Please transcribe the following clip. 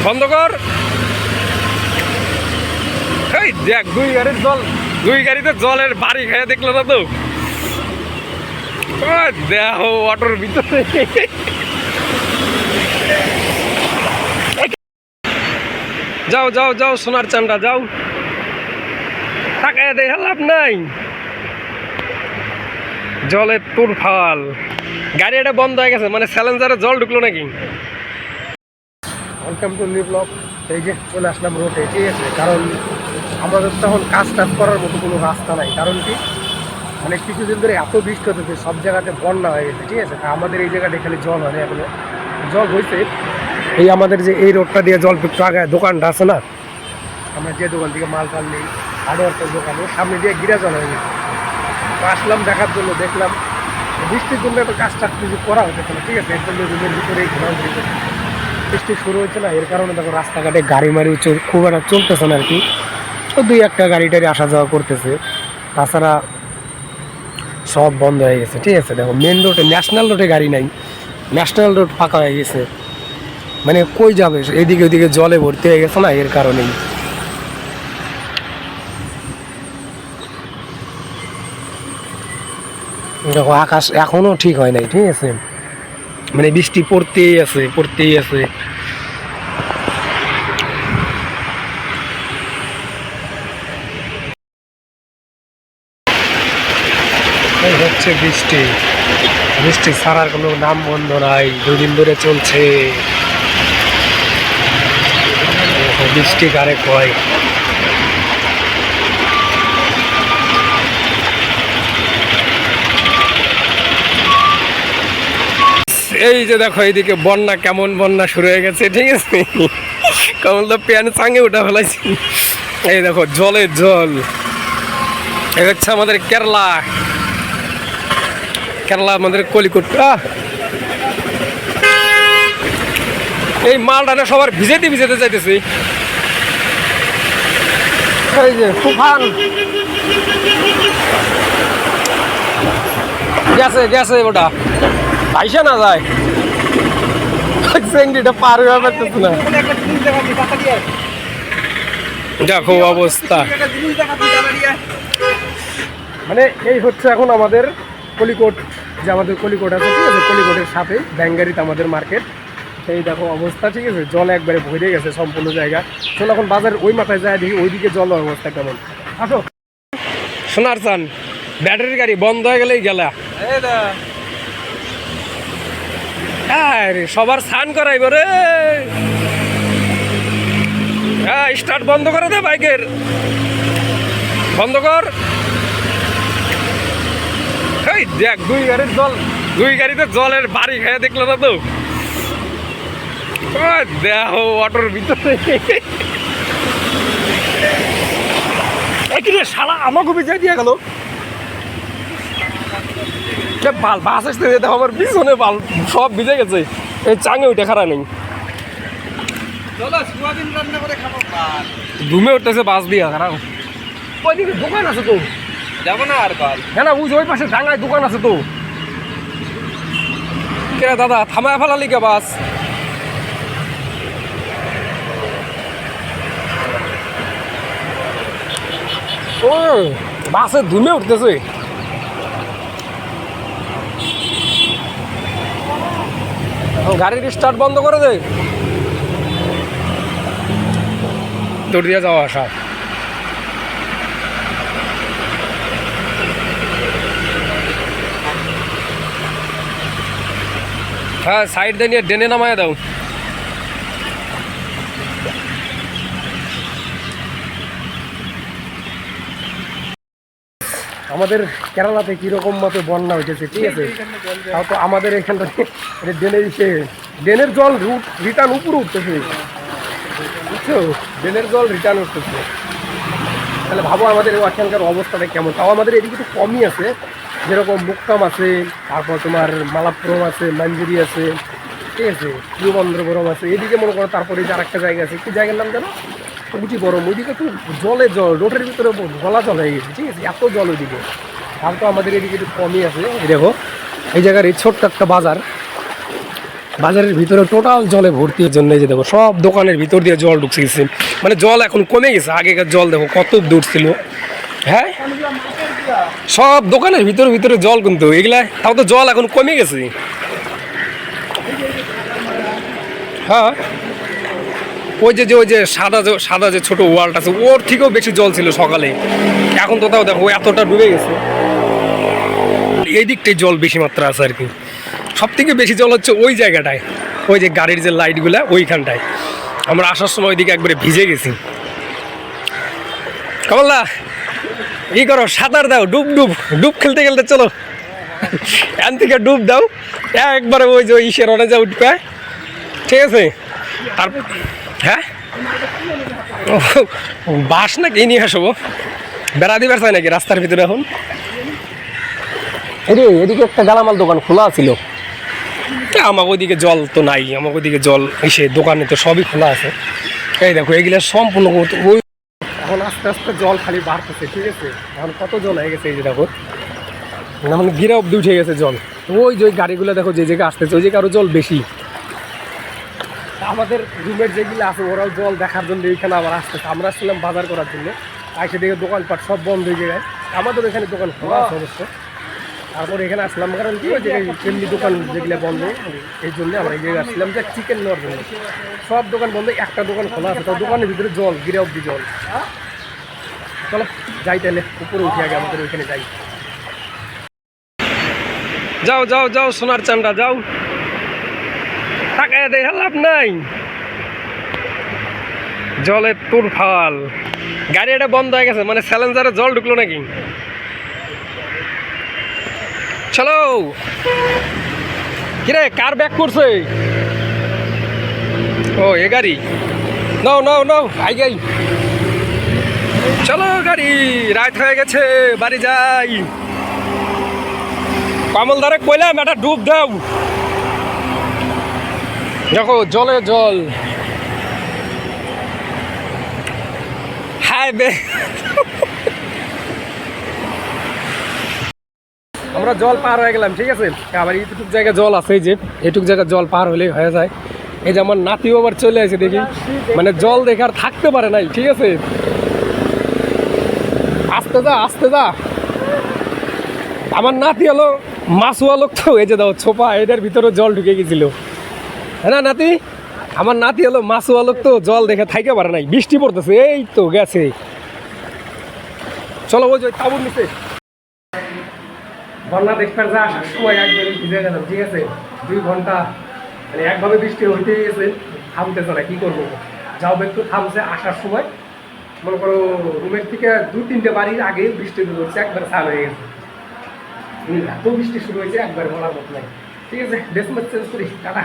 বন্ধ কর। এই দেখ দুই গাড়িতে জলের বাড়ি খেয়ে দেখলো না তো। দেখো অটোর ভিতরে যাও যাও যাও সোনার চান্দা যাও, তাকায় দেখে লাভ নাই, জলের তুরফাল। গাড়ি এটা বন্ধ হয়ে গেছে, মানে স্যালেঞ্জারে জল ঢুকলো নাকি। Welcome to new blog. এই যে চলে আসলাম রোডে, ঠিক আছে, কারণ আমাদের তখন কাজ টাজ করার মতো কোনো রাস্তা নাই। কারণ কি, মানে কিছুদিন ধরে এত বৃষ্টি হতেছে, সব জায়গাতে বন্যা হয়ে গেছে, ঠিক আছে। আমাদের এই জায়গাটা এখানে জল হয় না, এখনো জল হয়েছে। এই আমাদের যে এই রোডটা দিয়ে জল একটু আগে দোকানটা আছে না, আমরা যে দোকান থেকে মাল টাল নেই, হার্ডওয়ার্কের দোকান, ওর সামনে দিয়ে গিরা জল হয়ে গেছে। তো আসলাম দেখার জন্য, দেখলাম বৃষ্টির জন্য একটা কাজ টাজ কিছু করা হতেছে না, ঠিক আছে। এর জন্য রুমের ভিতরেই ঘোরাঘুরি করছে, বৃষ্টি শুরু হয়েছে না, এর কারণে দেখো রাস্তাঘাটে গাড়ি মারি খুব একটা চলতেছে না আর কি। তো দুই একটা গাড়ি টাড়ি আসা যাওয়া করতেছে, তাছাড়া সব বন্ধ হয়ে গেছে, ঠিক আছে। দেখো মেন রোডে, ন্যাশনাল রোডে গাড়ি নাই, ন্যাশনাল রোড ফাঁকা হয়ে গেছে, মানে কই যাবে, এদিকে ওদিকে জলে ভর্তি হয়ে গেছে না, এর কারণেই। দেখো আকাশ এখনো ঠিক হয় নাই, ঠিক আছে, মানে বৃষ্টি পড়তেই আছে পড়তেই আছে। হচ্ছে বৃষ্টি, বৃষ্টি ছাড়ার কোনো নাম বন্ধ নাই, দুদিন ধরে চলছে বৃষ্টি কারে কয়। এই যে দেখো এইদিকে বন্যা, কেমন বন্যা শুরু হয়ে গেছে, ঠিক আছে। কেমন তো প্যান্ট চাঙ্গে উঠা ফেলাইছি। এই দেখো জলের জল। এই হচ্ছে আমাদের কেরালা, কেরালা আমাদের কলিকট। এই মালটা সবার ভিজেতে ভিজেতে যাইতেছি। এই যে তুফান গেছে গেছে, ওটা ভাইসা না যায়, চেংড়িটা পার হয়ে পারতেছে না। দেখো অবস্থা, মানে এই হচ্ছে এখন আমাদের কলিকট, যে আমাদের কলিকট আছে, ঠিক আছে, কলিকটের সাথে ব্যাঙ্গারিতে আমাদের মার্কেট। এই দেখো অবস্থা, ঠিক আছে, জল একবারে ভরে গেছে সম্পূর্ণ জায়গা। চলো এখন বাজার ওই মাথায় যায় দেখি ওইদিকে জল অবস্থা কেমন। আসো। সোনার চান ব্যাটারির গাড়ি বন্ধ হয়ে গেলেই গেলা, সবার স্নান করাইব রে। হ্যাঁ স্টার্ট বন্ধ করে দে, বাইকের বন্ধ কর। এই দেখ দুই গাড়িতে জলের বাড়ি খেয়ে দেখলো না তো। দেখো অটোর ভিতরে শালা আমাকে ভিজাই দিয়ে গেল। বাস আসতে দেখো আমার পিছনে বাল সব ভিজে গেছে, এই চাঙে উঠে খারাপ নেই, ধুমে উঠতেছে বাস দিয়া খারাপ। ওইদিকে দোকান আছে তো, যাবো না আর কাল। হ্যাঁ না বুঝ, ওই পাশে ডাঙায় দোকান আছে তো। কে দাদা থামায় ফেলালি কে বাস? ও বাসে ধুমে উঠতেছে। গাড়ির স্টার্ট বন্ধ করে দে, দৌড় দিয়ে যাওয়া আসা। হ্যাঁ সাইড দিয়ে নিয়ে ডেনে নামায় দাও। আমাদের কেরালাতে কিরকম মতো বন্যা হইতেছে, ঠিক আছে, তাও তো আমাদের এখানটা ড্রেনের জল রিটার্ন উপরে উঠতেছে, বুঝছো, ড্রেনের জল রিটার্ন উঠতেছে। তাহলে ভাবো আমাদের এখানকার অবস্থাটা কেমন। তাও আমাদের এদিকে একটু কমই আছে, যেরকম মুক্তাম আছে, তারপর তোমার মালাপুরম আছে, মঞ্জুরি আছে, ঠিক আছে, তিরুবনন্তপুরম আছে, এদিকে মনে করো। তারপরে যে আরেকটা জায়গা আছে, কি জায়গার নাম জানো, উঁচি বরম, ওইদিকে তো জল রোডের ভিতরে গলা জল হয়ে গেছে, ঠিক আছে, এত জল ওইদিকে। তার তো আমাদের এদিকে একটু কমই আছে। দেখো এই জায়গার এই ছোট্ট একটা বাজার, বাজারের ভিতরে টোটাল জলে ভর্তি এর জন্য এই যে দেখো সব দোকানের ভিতর দিয়ে জল ঢুকছে গেছে, মানে জল এখন কমে গেছে, আগেকার জল দেখো কত দূর ছিল। হ্যাঁ সব দোকানের ভিতরে ভিতরে জল, কিন্তু এগুলা তাও তো জল এখন কমে গেছে। হ্যাঁ ওই যে সাদা যে ছোট ওয়ালটা আছে ওর থেকেও বেশি জল ছিল সকালে, এখন তো তাও দেখো এতটা ডুবে গেছে। এই দিকটাই জল বেশি মাত্রা আছে আর কি, সব থেকে বেশি জল হচ্ছে ওই জায়গাটায়, ওই যে গাড়ির যে লাইটগুলা ওইখানটায়। আমরা আসার সময় ওইদিকে একবারে ভিজে গেছি। কমলা ই করো, সাঁতার দাও, ডুব ডুব ডুব খেলতে খেলতে চলো, এখান থেকে ডুব দাও একবারে ওই যে ইসের অনে যা উঠবে, ঠিক আছে? তার হ্যাঁ বাস নাকি নিয়ে আসবো, বেড়া দিবার চাই নাকি রাস্তার ভিতরে এখন? এদিকে একটা গালামাল দোকান খোলা ছিল, আমাকে ওইদিকে জল তো নাই, আমাকে ওইদিকে জল এসে দোকানে তো সবই খোলা আছে। এই দেখো এগুলো সম্পূর্ণ ওই এখন আস্তে আস্তে জল খালি বাড়তেছে, ঠিক আছে? এখন কত জল হয়ে গেছে এই যে দেখো, মানে গিরা অব্দি উঠে গেছে জল। ওই যে ওই গাড়িগুলো দেখো যে জায়গায় আসতেছে ওই জায়গায় আরও জল বেশি। আমাদের রুমের যেগুলো আছে ওরাও জল দেখার জন্য এইখানে আবার আসতেছে। আমরা আসছিলাম বাজার করার জন্য, আইসে দেখে দোকানপাট সব বন্ধ হয়ে যায়। আমাদের এখানে দোকান খোলা আছে অবশ্য, তারপর এখানে আসলাম কারণ কি ওই জায়গায় এমনি দোকান যেগুলো বন্ধ, এই জন্য আমরা এই জায়গায় আসছিলাম যে চিকেন নেওয়ার জন্য। সব দোকান বন্ধ, একটা দোকান খোলা আছে, তো দোকানের ভিতরে জল, গিরা অব্দি জল। চলো যাই তাহলে, উপরে উঠে আগে আমাদের ওইখানে যাই। যাও যাও যাও সোনার চান্ডা যাও, তাকায় দেখা লাভ নাই, জলের তুরফাল। গাড়ি এটা বন্ধ হয়ে গেছে, মানে স্যালেঞ্জারে জল ঢুকলো নাকি? চলো কিরে কার ব্যাক করছে? ও এ গাড়ি, নাও নাও নাও আই গাই, চলো গাড়ি, রাত হয়ে গেছে, বাড়ি যাই। কমলদারে কইলাম একটা ডুব দাও, দেখো জলে জল। হাই বে, আমরা জল পার হয়ে গেলাম, ঠিক আছে? আবার এইটুক জায়গায় জল আছে, এই যে এইটুক জায়গায় জল পার হলেই হয়ে যায়। এই যে আমার নাতিও আবার চলে আসে দেখি, মানে জল দেখে আর থাকতে পারে নাই, ঠিক আছে? আস্তে যা আস্তে যা। আমার নাতি হলো মাছুয়া লোক, তো এই যে দাও ছোপা এটার ভিতরে জল ঢুকে গেছিল, হ্যাঁ না নাতি? আমার নাতি হলো মাছুয়া লোক, তো জল দেখে থাকতে পারে নাই, বৃষ্টি পড়তেছে এই তো গেছে। চলো ওই যে তাবুর নিচে বন্যা দেখবার যা আসার সময় একবারে ভিজে গেলাম, ঠিক আছে? 2 ঘন্টা মানে একভাবে বৃষ্টি হইতেই গেছে, থামতেছে না, কি করবো? যাও একটু থামছে, আসার সময় মনে করো রুমের থেকে 2-3টে বাড়ির আগে বৃষ্টি শুরু হচ্ছে, একবার চাল হয়ে গেছে। এত বৃষ্টি শুরু হয়েছে একবার বলার মতো নাই। ঠিক আছে, ড্রেস চেঞ্জ করি, টাটা।